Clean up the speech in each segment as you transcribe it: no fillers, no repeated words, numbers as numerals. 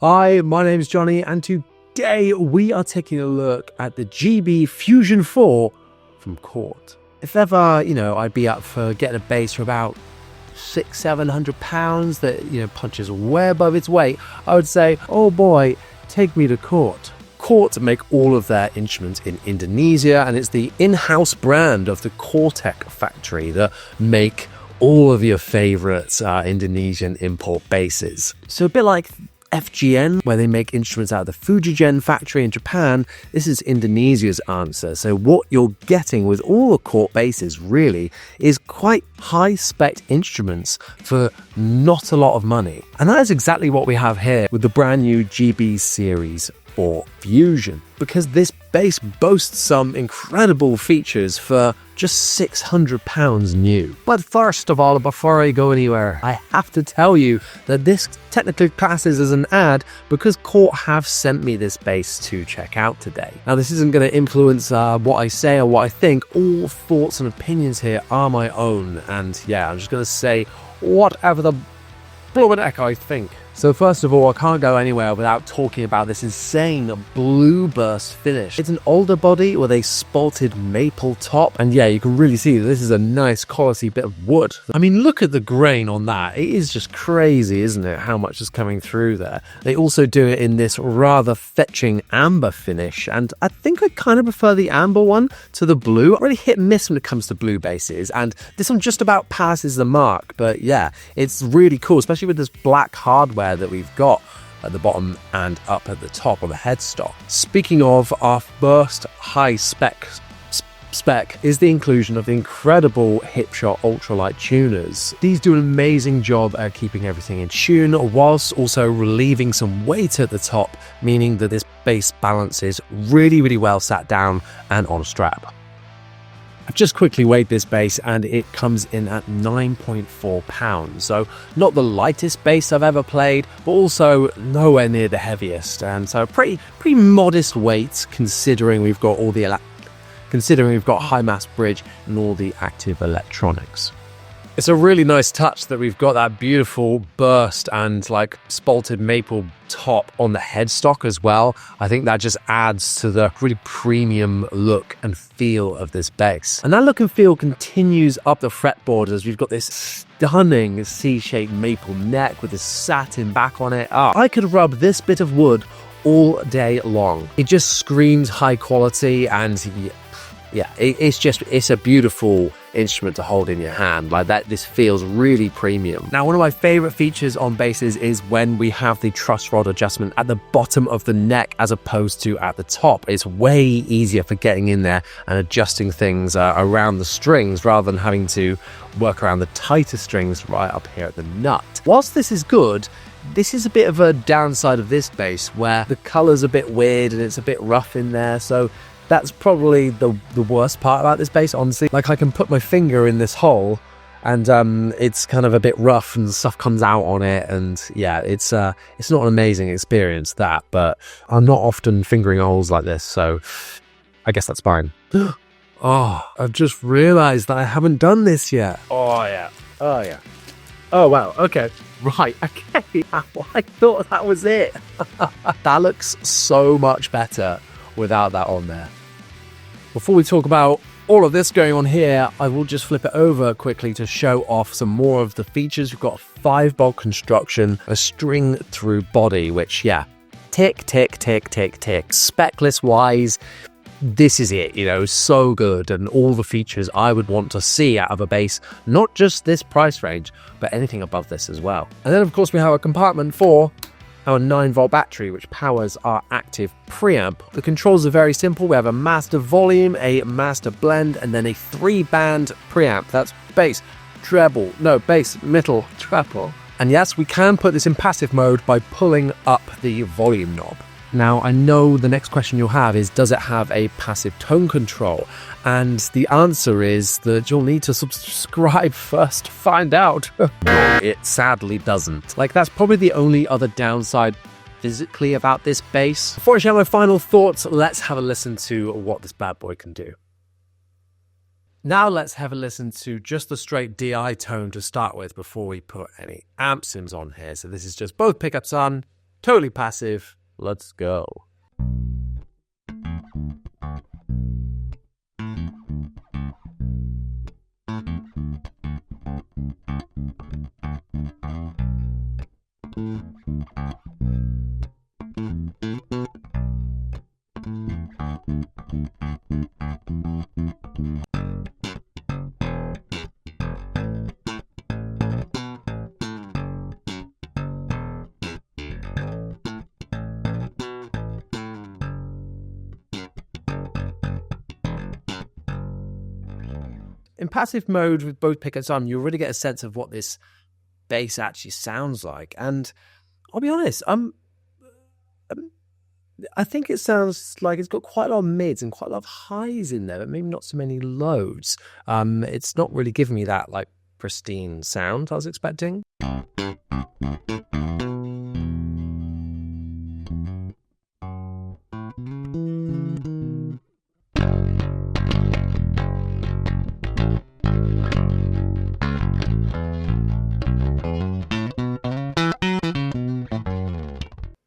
Hi, my name is Jonny, and today we are taking a look at the GB Fusion 4 from Cort. If ever, I'd be up for getting a bass for about £600-700 that, punches way above its weight, I would say, oh boy, take me to Cort. Cort make all of their instruments in Indonesia, and it's the in-house brand of the Cortec factory that make all of your favourite Indonesian import basses. So a bit like FGN, where they make instruments out of the Fujigen factory in Japan, this is Indonesia's answer. So what you're getting with all the Cort basses really is quite high-spec instruments for not a lot of money. And that is exactly what we have here with the brand new GB Series 4 Fusion, because this bass boasts some incredible features for just £600 new. But first of all, before I go anywhere, I have to tell you that this technically classes as an ad because Cort have sent me this bass to check out today. Now, this isn't going to influence what I say or what I think. All thoughts and opinions here are my own, and yeah, I'm just going to say whatever the blooming heck I think. So first of all, I can't go anywhere without talking about this insane blue burst finish. It's an older body with a spalted maple top, and yeah, you can really see that this is a nice quality bit of wood. I mean, look at the grain on that. It is just crazy, isn't it, how much is coming through there. They also do it in this rather fetching amber finish, and I think I kind of prefer the amber one to the blue. I really hit and miss when it comes to blue basses, and this one just about passes the mark, but yeah, it's really cool, especially with this black hardware that we've got at the bottom and up at the top of the headstock. Speaking of, our first high spec is the inclusion of the incredible Hipshot ultralight tuners. These do an amazing job at keeping everything in tune whilst also relieving some weight at the top, meaning that this bass balances really well sat down and on strap. I've just quickly weighed this bass and it comes in at 9.4 pounds, so not the lightest bass I've ever played, but also nowhere near the heaviest, and so pretty modest weight considering we've got high mass bridge and all the active electronics. It's a really nice touch that we've got that beautiful burst and like spalted maple top on the headstock as well. I think that just adds to the really premium look and feel of this bass. And that look and feel continues up the fretboard as we've got this stunning C-shaped maple neck with this satin back on it. I could rub this bit of wood all day long. It just screams high quality, and yeah, it's a beautiful instrument to hold in your hand. Like that, this feels really premium. Now, one of my favorite features on basses is when we have the truss rod adjustment at the bottom of the neck as opposed to at the top. It's way easier for getting in there and adjusting things around the strings rather than having to work around the tighter strings right up here at the nut. Whilst this is good, this is a bit of a downside of this bass where the color's a bit weird and it's a bit rough in there, so that's probably the worst part about this bass, honestly. Like, I can put my finger in this hole and it's kind of a bit rough and stuff comes out on it, and yeah, it's not an amazing experience, that, but I'm not often fingering holes like this, so I guess that's fine. Oh, I've just realized that I haven't done this yet. Oh yeah. Oh wow, okay. Right, okay. I thought that was it. That looks so much better without that on there. Before we talk about all of this going on here, I will just flip it over quickly to show off some more of the features. We've got a 5-bolt construction, a string through body, which, yeah, tick. Specless wise, this is it, so good, and all the features I would want to see out of a bass, not just this price range, but anything above this as well. And then, of course, we have a compartment for our 9-volt battery, which powers our active preamp. The controls are very simple. We have a master volume, a master blend, and then a 3-band preamp. That's bass, middle, treble. And yes, we can put this in passive mode by pulling up the volume knob. Now, I know the next question you'll have is, does it have a passive tone control? And the answer is that you'll need to subscribe first to find out. It sadly doesn't. Like, that's probably the only other downside physically about this bass. Before I share my final thoughts, let's have a listen to what this bad boy can do. Now let's have a listen to just the straight DI tone to start with before we put any amp sims on here. So this is just both pickups on Totally passive. Let's go. In passive mode with both pickups on, you really get a sense of what this bass actually sounds like. And I'll be honest, I think it sounds like it's got quite a lot of mids and quite a lot of highs in there, but maybe not so many lows. It's not really giving me that like pristine sound I was expecting.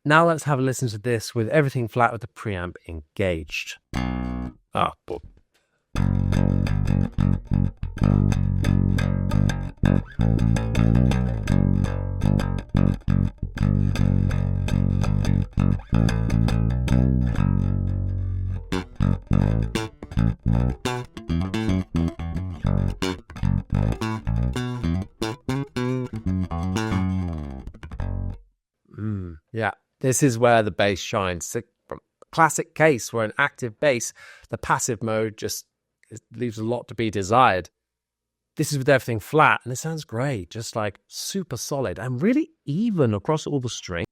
Now let's have a listen to this with everything flat with the preamp engaged. Boy. Yeah. This is where the bass shines. It's a classic case where an active bass, the passive mode just leaves a lot to be desired. This is with everything flat, and it sounds great, just like super solid and really even across all the strings.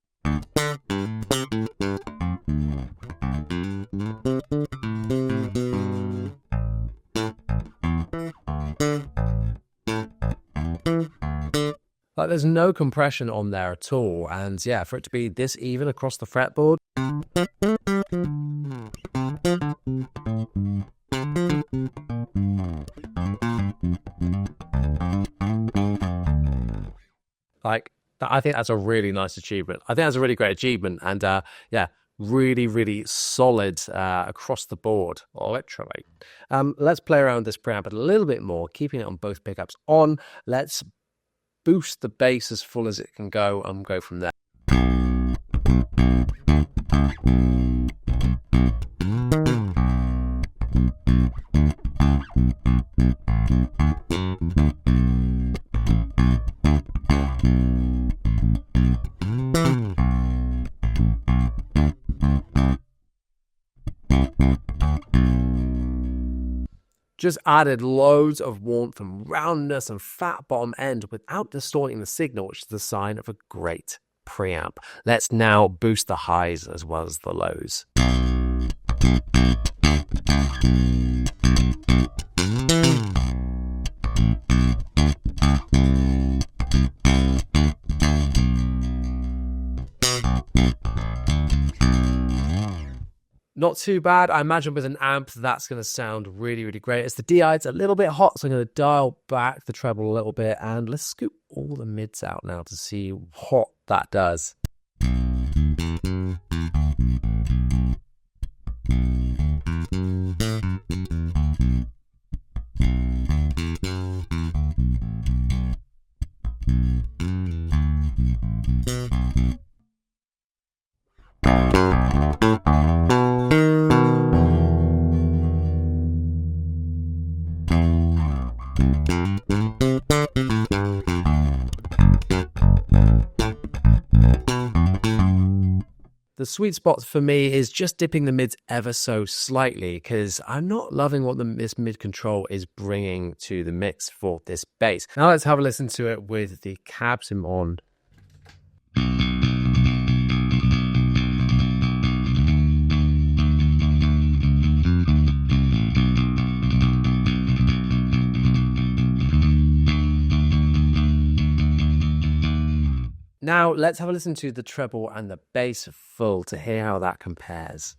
Like there's no compression on there at all, and yeah, for it to be this even across the fretboard. Like, I think that's a really nice achievement. I think that's a really great achievement, and yeah, really, really solid across the board, literally. Let's play around with this preamp a little bit more, keeping it on both pickups on. Let's boost the bass as full as it can go and go from there. Just added loads of warmth and roundness and fat bottom end without distorting the signal, which is the sign of a great preamp. Let's now boost the highs as well as the lows. Not too bad. I imagine with an amp, that's going to sound really, really great. It's the DI, it's a little bit hot, so I'm going to dial back the treble a little bit, and let's scoop all the mids out now to see what that does. The sweet spot for me is just dipping the mids ever so slightly, because I'm not loving what this mid control is bringing to the mix for this bass. Now let's have a listen to it with the cabs on. Now, let's have a listen to the treble and the bass full to hear how that compares.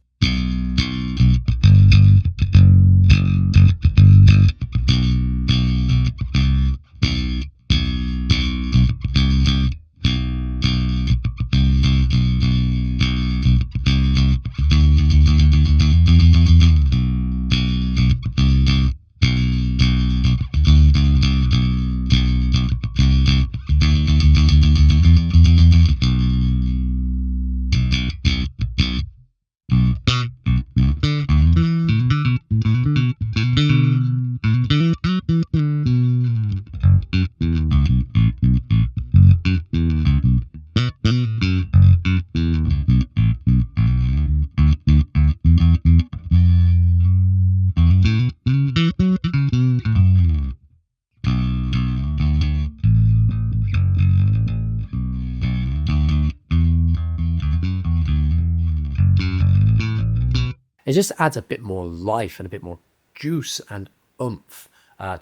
It just adds a bit more life and a bit more juice and oomph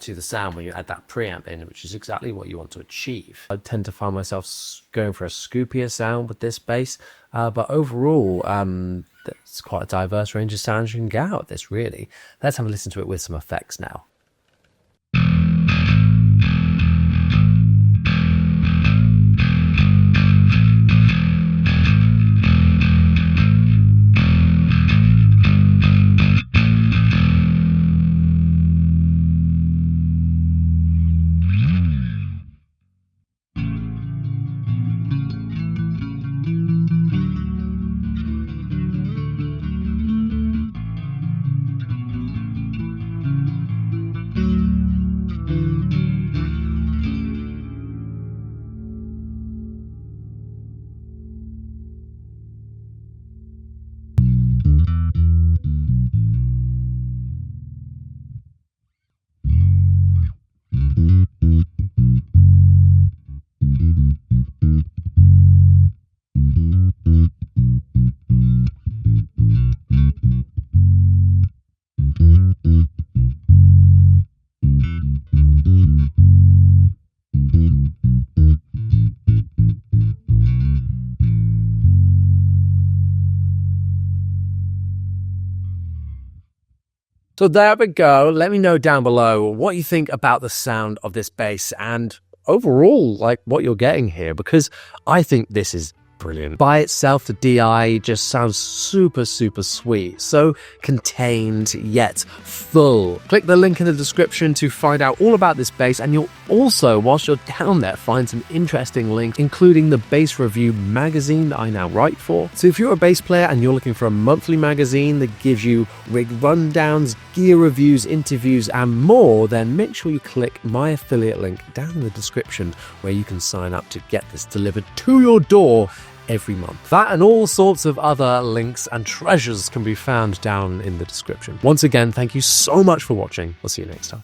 to the sound when you add that preamp in, which is exactly what you want to achieve. I tend to find myself going for a scoopier sound with this bass, but overall, it's quite a diverse range of sounds you can get out of this, really. Let's have a listen to it with some effects now. So there we go. Let me know down below what you think about the sound of this bass and overall, like, what you're getting here, because I think this is brilliant. By itself, the DI just sounds super, super sweet. So contained, yet full. Click the link in the description to find out all about this bass, and you'll also, whilst you're down there, find some interesting links, including the Bass Review magazine that I now write for. So if you're a bass player and you're looking for a monthly magazine that gives you rig rundowns, gear reviews, interviews, and more, then make sure you click my affiliate link down in the description where you can sign up to get this delivered to your door every month. That and all sorts of other links and treasures can be found down in the description. Once again, thank you so much for watching. We'll see you next time.